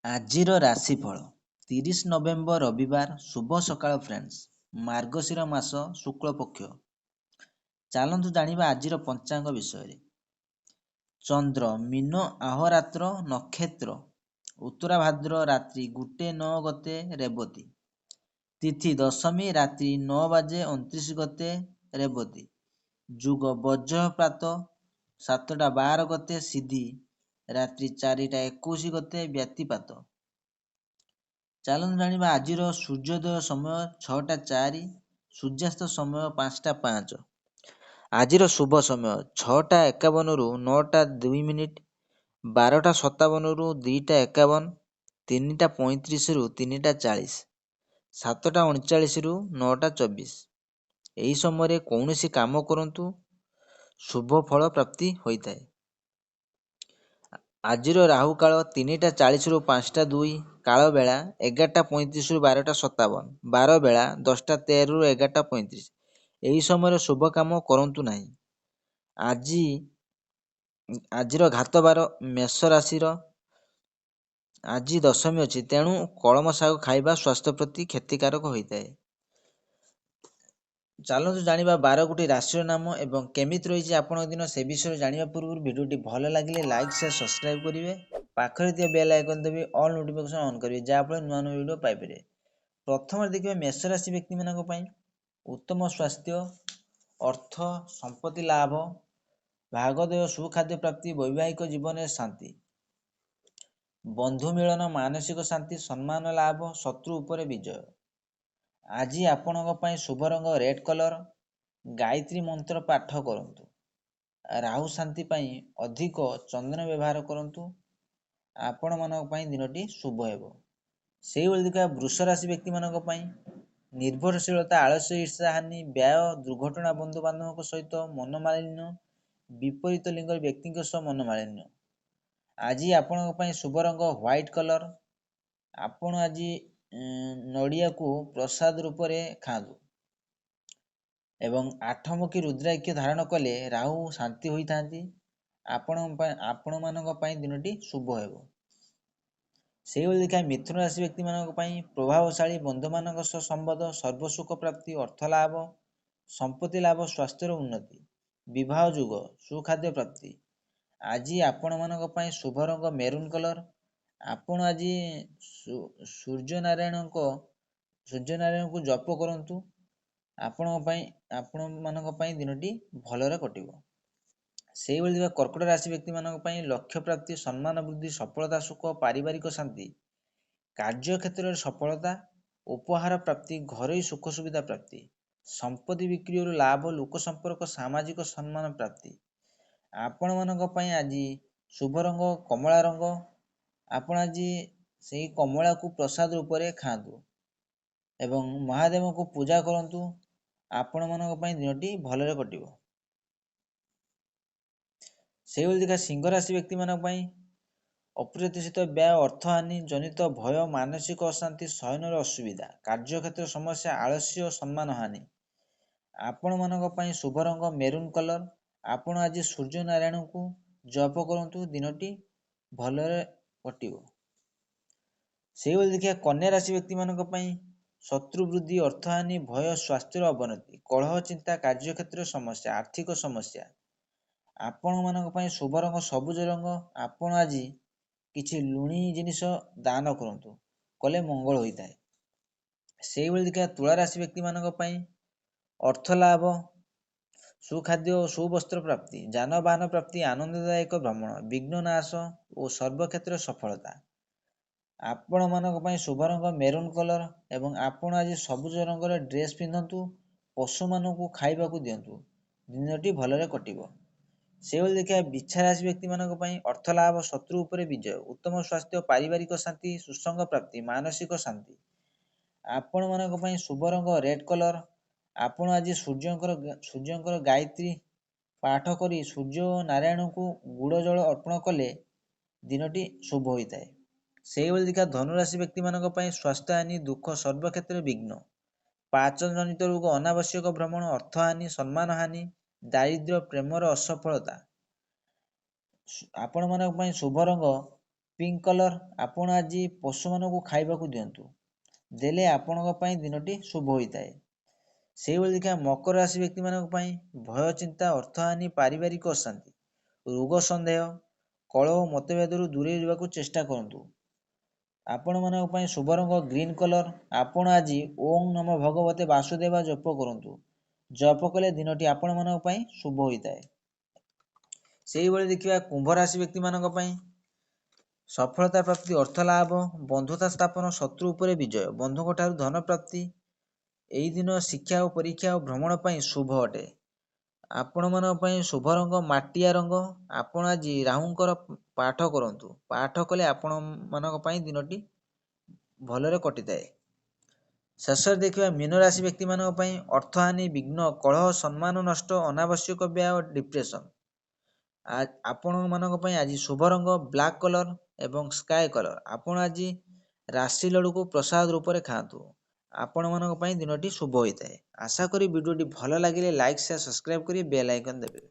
ଆଜିର ରାଶିଫଳ 30 ନଭେମ୍ବର ରବିବାର ଶୁଭ ସକାଳ ଫ୍ରେଣ୍ଡସ୍। ମାର୍ଗଶିର ମାସ ଶୁକ୍ଳପକ୍ଷ। ଚାଲନ୍ତୁ ଜାଣିବା ଆଜିର ପଞ୍ଚାଙ୍ଗ ବିଷୟରେ। ଚନ୍ଦ୍ର ମୀନ ଆହୋରାତ୍ର ନକ୍ଷତ୍ର ଉତ୍ତରା ଭାଦ୍ର ରାତ୍ରି 1:09 ଗତେ ରେବତୀ। ତିଥି ଦଶମୀ ରାତ୍ରି 9:29 ଗତେ ରେବତୀ। ଯୁଗ ବଜ୍ର ପ୍ରାତ 7:12 ଗତେ ସିଦ୍ଧି ରାତ୍ରି 4:21 ଗତେ ବ୍ୟତିପାତ। ଚାଲନ୍ତୁ ଜାଣିବା ଆଜିର ସୂର୍ଯ୍ୟୋଦୟ ସମୟ 6:04, ସୂର୍ଯ୍ୟାସ୍ତ ସମୟ 5:05। ଆଜିର ଶୁଭ ସମୟ 6:51ରୁ 9:02, 12:57ରୁ 2:51, 3:35ରୁ 3:40, 7:39ରୁ 9:24। ଏହି ସମୟରେ କୌଣସି କାମ କରନ୍ତୁ, ଶୁଭ ଫଳ ପ୍ରାପ୍ତି ହୋଇଥାଏ। ଆଜିର ରାହୁ କାଳ 3:40ରୁ 5:02, କାଳ ବେଳା 11:35ରୁ 12:57, ବାର ବେଳା 10:13ରୁ 11:35। ଏହି ସମୟରେ ଶୁଭ କାମ କରନ୍ତୁ ନାହିଁ। ଆଜିର ଘାତ ବାର ମେଷ ରାଶିର। ଆଜି ଦଶମୀ ଅଛି, ତେଣୁ କଳମ ଶାଗ ଖାଇବା ସ୍ୱାସ୍ଥ୍ୟ ପ୍ରତି କ୍ଷତିକାରକ ହୋଇଥାଏ। ଚାଲନ୍ତୁ ଜାଣିବା 12ଗୋଟି ରାଶିର ନାମ ଏବଂ କେମିତି ରହିଛି ଆପଣଙ୍କ ଦିନ, ସେ ବିଷୟରେ ଜାଣିବା ପୂର୍ବରୁ ଭିଡ଼ିଓଟି ଭଲ ଲାଗିଲେ ଲାଇକ୍ ସେୟାର ସବସ୍କ୍ରାଇବ୍ କରିବେ। ପାଖରେ ଥିବା ବେଲ୍ ଆଇକନ୍ ଦେବି ଅଲ୍ ନୋଟିଫିକେସନ୍ ଅନ୍ କରିବେ, ଯାହାଫଳରେ ନୂଆ ନୂଆ ଭିଡ଼ିଓ ପାଇପାରିବେ। ପ୍ରଥମରେ ଦେଖିବା ମେଷ ରାଶି ବ୍ୟକ୍ତିମାନଙ୍କ ପାଇଁ ଉତ୍ତମ ସ୍ୱାସ୍ଥ୍ୟ, ଅର୍ଥ ସମ୍ପତ୍ତି ଲାଭ, ଭାଗଦେୟ ସୁଖାଦ୍ୟ ପ୍ରାପ୍ତି, ବୈବାହିକ ଜୀବନରେ ଶାନ୍ତି, ବନ୍ଧୁ ମିଳନ, ମାନସିକ ଶାନ୍ତି, ସମ୍ମାନ ଲାଭ, ଶତ୍ରୁ ଉପରେ ବିଜୟ। ଆଜି ଆପଣଙ୍କ ପାଇଁ ଶୁଭ ରଙ୍ଗ ରେଡ୍ କଲର। ଗାୟତ୍ରୀ ମନ୍ତ୍ର ପାଠ କରନ୍ତୁ। ରାହୁ ଶାନ୍ତି ପାଇଁ ଅଧିକ ଚନ୍ଦନ ବ୍ୟବହାର କରନ୍ତୁ। ଆପଣମାନଙ୍କ ପାଇଁ ଦିନଟି ଶୁଭ ହେବ। ସେଇଭଳି ଦେଖିବା ବୃଷ ରାଶି ବ୍ୟକ୍ତିମାନଙ୍କ ପାଇଁ ନିର୍ଭରଶୀଳତା, ଆଳସ୍ୟ, ଈର୍ଷା, ହାନି, ବ୍ୟୟ, ଦୁର୍ଘଟଣା, ବନ୍ଧୁବାନ୍ଧବଙ୍କ ସହିତ ମନମାଳିନ୍ୟ, ବିପରୀତ ଲିଙ୍ଗର ବ୍ୟକ୍ତିଙ୍କ ସହ ମନମାଳିନ୍ୟ। ଆଜି ଆପଣଙ୍କ ପାଇଁ ଶୁଭ ରଙ୍ଗ ହ୍ୱାଇଟ୍ କଲର। ଆପଣ ଆଜି ନଡ଼ିଆକୁ ପ୍ରସାଦ ରୂପରେ ଖାଆନ୍ତୁ ଏବଂ 8ମୁଖୀ ରୁଦ୍ରାକ୍ଷ ଧାରଣ କଲେ ରାହୁ ଶାନ୍ତି ହୋଇଥାନ୍ତି। ଆପଣମାନଙ୍କ ପାଇଁ ଦିନଟି ଶୁଭ ହେବ। ସେଇଭଳି ଦେଖିବା ମିଥୁନ ରାଶି ବ୍ୟକ୍ତିମାନଙ୍କ ପାଇଁ ପ୍ରଭାବଶାଳୀ ବନ୍ଧୁମାନଙ୍କ ସହ ସମ୍ବନ୍ଧ, ସର୍ବସୁଖ ପ୍ରାପ୍ତି, ଅର୍ଥ ଲାଭ, ସମ୍ପତ୍ତି ଲାଭ, ସ୍ୱାସ୍ଥ୍ୟର ଉନ୍ନତି, ବିବାହ ଯୋଗ, ସୁଖାଦ୍ୟ ପ୍ରାପ୍ତି। ଆଜି ଆପଣମାନଙ୍କ ପାଇଁ ଶୁଭ ରଙ୍ଗ ମେରୁନ୍ କଲର। ଆପଣ ଆଜି ସୂର୍ଯ୍ୟନାରାୟଣଙ୍କୁ ଜପ କରନ୍ତୁ। ଆପଣମାନଙ୍କ ପାଇଁ ଦିନଟି ଭଲରେ କଟିବ। ସେଇଭଳି ଦେଖିବା କର୍କଟ ରାଶି ବ୍ୟକ୍ତିମାନଙ୍କ ପାଇଁ ଲକ୍ଷ୍ୟ ପ୍ରାପ୍ତି, ସମ୍ମାନ ବୃଦ୍ଧି, ସଫଳତା ସୁଖ, ପାରିବାରିକ ଶାନ୍ତି, କାର୍ଯ୍ୟକ୍ଷେତ୍ରରେ ସଫଳତା, ଉପହାର ପ୍ରାପ୍ତି, ଘରୋଇ ସୁଖ ସୁବିଧା ପ୍ରାପ୍ତି, ସମ୍ପତ୍ତି ବିକ୍ରିରୁ ଲାଭ, ଲୋକ ସମ୍ପର୍କ, ସାମାଜିକ ସମ୍ମାନ ପ୍ରାପ୍ତି। ଆପଣମାନଙ୍କ ପାଇଁ ଆଜି ଶୁଭ ରଙ୍ଗ କମଳା ରଙ୍ଗ। ଆପଣ ଆଜି ସେହି କମଳାକୁ ପ୍ରସାଦ ରୂପରେ ଖାଆନ୍ତୁ ଏବଂ ମହାଦେବଙ୍କୁ ପୂଜା କରନ୍ତୁ। ଆପଣମାନଙ୍କ ପାଇଁ ଦିନଟି ଭଲରେ କଟିବ। ସେଇଭଳି ଦେଖିବା ସିଂହ ରାଶି ବ୍ୟକ୍ତିମାନଙ୍କ ପାଇଁ ଅପ୍ରତ୍ୟାଶିତ ବ୍ୟୟ, ଅର୍ଥହାନି ଜନିତ ଭୟ, ମାନସିକ ଅଶାନ୍ତି, ଶୟନରେ ଅସୁବିଧା, କାର୍ଯ୍ୟକ୍ଷେତ୍ର ସମସ୍ୟା, ଆଳସ୍ୟ, ସମ୍ମାନ ହାନି। ଆପଣମାନଙ୍କ ପାଇଁ ଶୁଭ ରଙ୍ଗ ମେରୁନ୍ କଲର। ଆପଣ ଆଜି ସୂର୍ଯ୍ୟ ନାରାୟଣଙ୍କୁ ଜପ କରନ୍ତୁ, ଦିନଟି ଭଲରେ କଟିବ। ସେଇଭଳି ଦେଖିବା କନ୍ୟା ରାଶି ବ୍ୟକ୍ତିମାନଙ୍କ ପାଇଁ ଶତ୍ରୁ ବୃଦ୍ଧି, ଅର୍ଥହାନି, ଭୟ, ସ୍ୱାସ୍ଥ୍ୟର ଅବନତି, କଳହ, ଚିନ୍ତା, କାର୍ଯ୍ୟକ୍ଷେତ୍ରରେ ସମସ୍ୟା, ଆର୍ଥିକ ସମସ୍ୟା। ଆପଣମାନଙ୍କ ପାଇଁ ଶୁଭ ରଙ୍ଗ ସବୁଜ ରଙ୍ଗ। ଆପଣ ଆଜି କିଛି ଲୁଣି ଜିନିଷ ଦାନ କରନ୍ତୁ, କଲେ ମଙ୍ଗଳ ହୋଇଥାଏ। ସେଇଭଳି ଦେଖିବା ତୁଳା ରାଶି ବ୍ୟକ୍ତିମାନଙ୍କ ପାଇଁ ଅର୍ଥ ଲାଭ, ସୁଖାଦ୍ୟ ଓ ସୁବସ୍ତ୍ର ପ୍ରାପ୍ତି, ଯାନବାହନ ପ୍ରାପ୍ତି, ଆନନ୍ଦଦାୟକ ଭ୍ରମଣ, ବିଘ୍ନ ନାଶ ଓ ସର୍ବକ୍ଷେତ୍ରରେ ସଫଳତା। ଆପଣମାନଙ୍କ ପାଇଁ ଶୁଭ ରଙ୍ଗ ମେରୁନ୍ କଲର ଏବଂ ଆପଣ ଆଜି ସବୁଜ ରଙ୍ଗର ଡ୍ରେସ୍ ପିନ୍ଧନ୍ତୁ, ପଶୁମାନଙ୍କୁ ଖାଇବାକୁ ଦିଅନ୍ତୁ, ଦିନଟି ଭଲରେ କଟିବ। ସେଇଭଳି ଦେଖିବା ବିଛା ରାଶି ବ୍ୟକ୍ତିମାନଙ୍କ ପାଇଁ ଅର୍ଥ ଲାଭ, ଶତ୍ରୁ ଉପରେ ବିଜୟ, ଉତ୍ତମ ସ୍ୱାସ୍ଥ୍ୟ, ପାରିବାରିକ ଶାନ୍ତି, ସୁସଙ୍ଗ ପ୍ରାପ୍ତି, ମାନସିକ ଶାନ୍ତି। ଆପଣମାନଙ୍କ ପାଇଁ ଶୁଭ ରଙ୍ଗ ରେଡ୍ କଲର। ଆପଣ ଆଜି ସୂର୍ଯ୍ୟଙ୍କର ଗାୟତ୍ରୀ ପାଠ କରି ସୂର୍ଯ୍ୟ ନାରାୟଣଙ୍କୁ ଗୁଡ଼ ଜଳ ଅର୍ପଣ କଲେ ଦିନଟି ଶୁଭ ହୋଇଥାଏ। ସେଇଭଳି ଦେଖିବା ଧନୁରାଶି ବ୍ୟକ୍ତିମାନଙ୍କ ପାଇଁ ସ୍ୱାସ୍ଥ୍ୟହାନି, ଦୁଃଖ, ସର୍ବକ୍ଷେତ୍ରରେ ବିଘ୍ନ, ପାଚନ ଜନିତ ରୋଗ, ଅନାବଶ୍ୟକ ଭ୍ରମଣ, ଅର୍ଥହାନି, ସମ୍ମାନ ହାନି, ଦାରିଦ୍ର୍ୟ, ପ୍ରେମର ଅସଫଳତା। ଆପଣମାନଙ୍କ ପାଇଁ ଶୁଭ ରଙ୍ଗ ପିଙ୍କ କଲର୍, ଆପଣ ଆଜି ପଶୁମାନଙ୍କୁ ଖାଇବାକୁ ଦିଅନ୍ତୁ, ଦେଲେ ଆପଣଙ୍କ ପାଇଁ ଦିନଟି ଶୁଭ ହୋଇଥାଏ। ସେଇଭଳି ଦେଖିବା ମକର ରାଶି ବ୍ୟକ୍ତିମାନଙ୍କ ପାଇଁ ଭୟ, ଚିନ୍ତା, ଅର୍ଥହାନି, ପାରିବାରିକ ଅଶାନ୍ତି, ରୋଗ ସନ୍ଦେହ, କଳହ ଓ ମତଭେଦରୁ ଦୂରେଇ ରହିବାକୁ ଚେଷ୍ଟା କରନ୍ତୁ। ଆପଣମାନଙ୍କ ପାଇଁ ଶୁଭ ରଙ୍ଗ ଗ୍ରୀନ୍ କଲର୍, ଆପଣ ଆଜି ଓಂ ନମୋ ଭଗବତେ ବାସୁଦେବା ଜପ କରନ୍ତୁ। ଜପ କଲେ ଦିନଟି ଆପଣମାନଙ୍କ ପାଇଁ ଶୁଭ ହୋଇଥାଏ। ସେଇଭଳି ଦେଖିବା କୁମ୍ଭ ରାଶି ବ୍ୟକ୍ତିମାନଙ୍କ ପାଇଁ ସଫଳତା ପ୍ରାପ୍ତି, ଅର୍ଥ ଲାଭ, ବନ୍ଧୁତା ସ୍ଥାପନ, ଶତ୍ରୁ ଉପରେ ବିଜୟ, ବନ୍ଧୁଙ୍କ ଠାରୁ ଧନ ପ୍ରାପ୍ତି। ଏହି ଦିନ ଶିକ୍ଷା ଓ ପରୀକ୍ଷା ଓ ଭ୍ରମଣ ପାଇଁ ଶୁଭ ଅଟେ। ଆପଣମାନଙ୍କ ପାଇଁ ଶୁଭ ରଙ୍ଗ ମାଟିଆ ରଙ୍ଗ, ଆପଣ ଆଜି ରାହୁଙ୍କର ପାଠ କରନ୍ତୁ। ପାଠ କଲେ ଆପଣମାନଙ୍କ ପାଇଁ ଦିନଟି ଭଲରେ କଟିଥାଏ। ଶେଷରେ ଦେଖିବା ମୀନ ରାଶି ବ୍ୟକ୍ତିମାନଙ୍କ ପାଇଁ ଅର୍ଥହାନି, ବିଘ୍ନ, କଳହ, ସମ୍ମାନ ନଷ୍ଟ, ଅନାବଶ୍ୟକ ବ୍ୟୟ, ଡିପ୍ରେସନ୍। ଆପଣମାନଙ୍କ ପାଇଁ ଆଜି ଶୁଭ ରଙ୍ଗ ବ୍ଲାକ୍ କଲର୍ ଏବଂ ସ୍କାଏ କଲର୍, ଆପଣ ଆଜି ରାଶି ଲଡୁକୁ ପ୍ରସାଦ ରୂପରେ ଖାଆନ୍ତୁ। ଆପଣମାନଙ୍କ ପାଇଁ ଦିନଟି ଶୁଭ ହୋଇଥାଏ। ଆଶା କରି ଭିଡ଼ିଓଟି ଭଲ ଲାଗିଲେ ଲାଇକ୍, ସେୟାର, ସବସ୍କ୍ରାଇବ୍ କରି ବେଲ୍ ଆଇକନ୍ ଦେବେ।